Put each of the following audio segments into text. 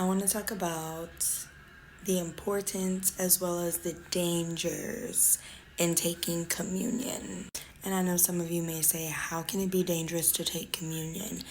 I want to talk about the importance as well as the dangers in taking communion. And I know some of you may say, how can it be dangerous to take communion?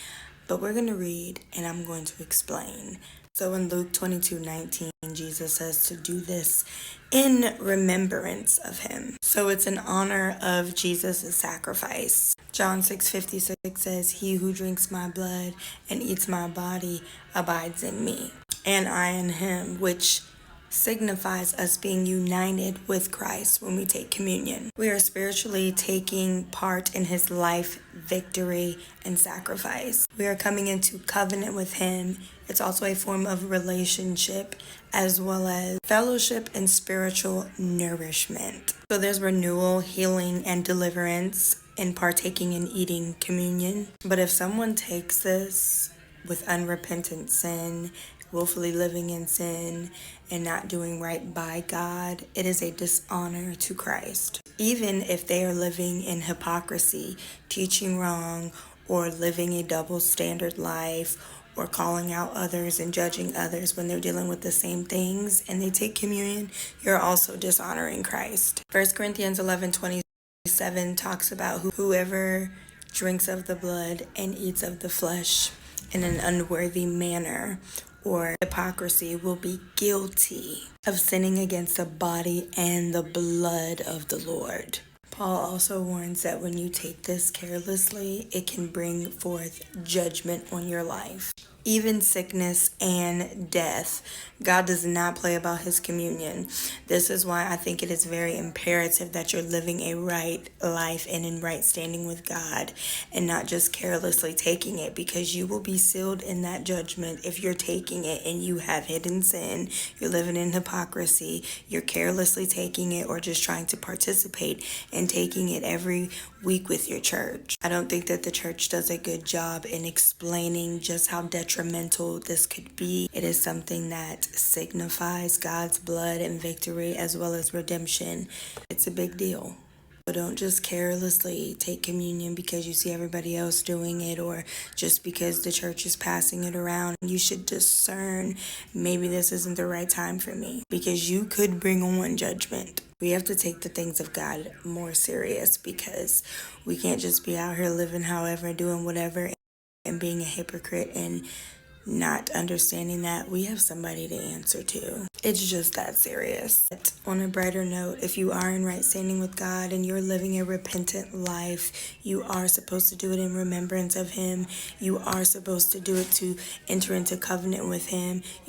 But we're going to read and I'm going to explain. So in Luke 22:19, Jesus says to do this in remembrance of him. So it's in honor of Jesus' sacrifice. John 6:56 says, he who drinks my blood and eats my body abides in me, and I in him, which signifies us being united with Christ when we take communion. We are spiritually taking part in his life, victory, and sacrifice. We are coming into covenant with him. It's also a form of relationship as well as fellowship and spiritual nourishment. So there's renewal, healing, and deliverance in partaking and eating communion. But if someone takes this with unrepentant sin, willfully living in sin, and not doing right by God, it is a dishonor to Christ. Even if they are living in hypocrisy, teaching wrong, or living a double standard life, or calling out others and judging others when they're dealing with the same things and they take communion, you're also dishonoring Christ. 1 Corinthians 11:27 talks about whoever drinks of the blood and eats of the flesh in an unworthy manner or hypocrisy will be guilty of sinning against the body and the blood of the Lord. Paul also warns that when you take this carelessly, it can bring forth judgment on your life, even sickness and death. God does not play about his communion. This is why I think it is very imperative that you're living a right life and in right standing with God and not just carelessly taking it, because you will be sealed in that judgment if you're taking it and you have hidden sin, you're living in hypocrisy, you're carelessly taking it or just trying to participate and taking it every week with your church. I don't think that the church does a good job in explaining just how detrimental this could be. It is something that signifies God's blood and victory as well as redemption. It's a big deal. So don't just carelessly take communion because you see everybody else doing it or just because the church is passing it around. You should discern, maybe this isn't the right time for me, because you could bring on judgment. We have to take the things of God more serious, because we can't just be out here living however, doing whatever, and being a hypocrite and not understanding that we have somebody to answer to. It's just that serious. But on a brighter note, if you are in right standing with God and you're living a repentant life, you are supposed to do it in remembrance of him. You are supposed to do it to enter into covenant with him.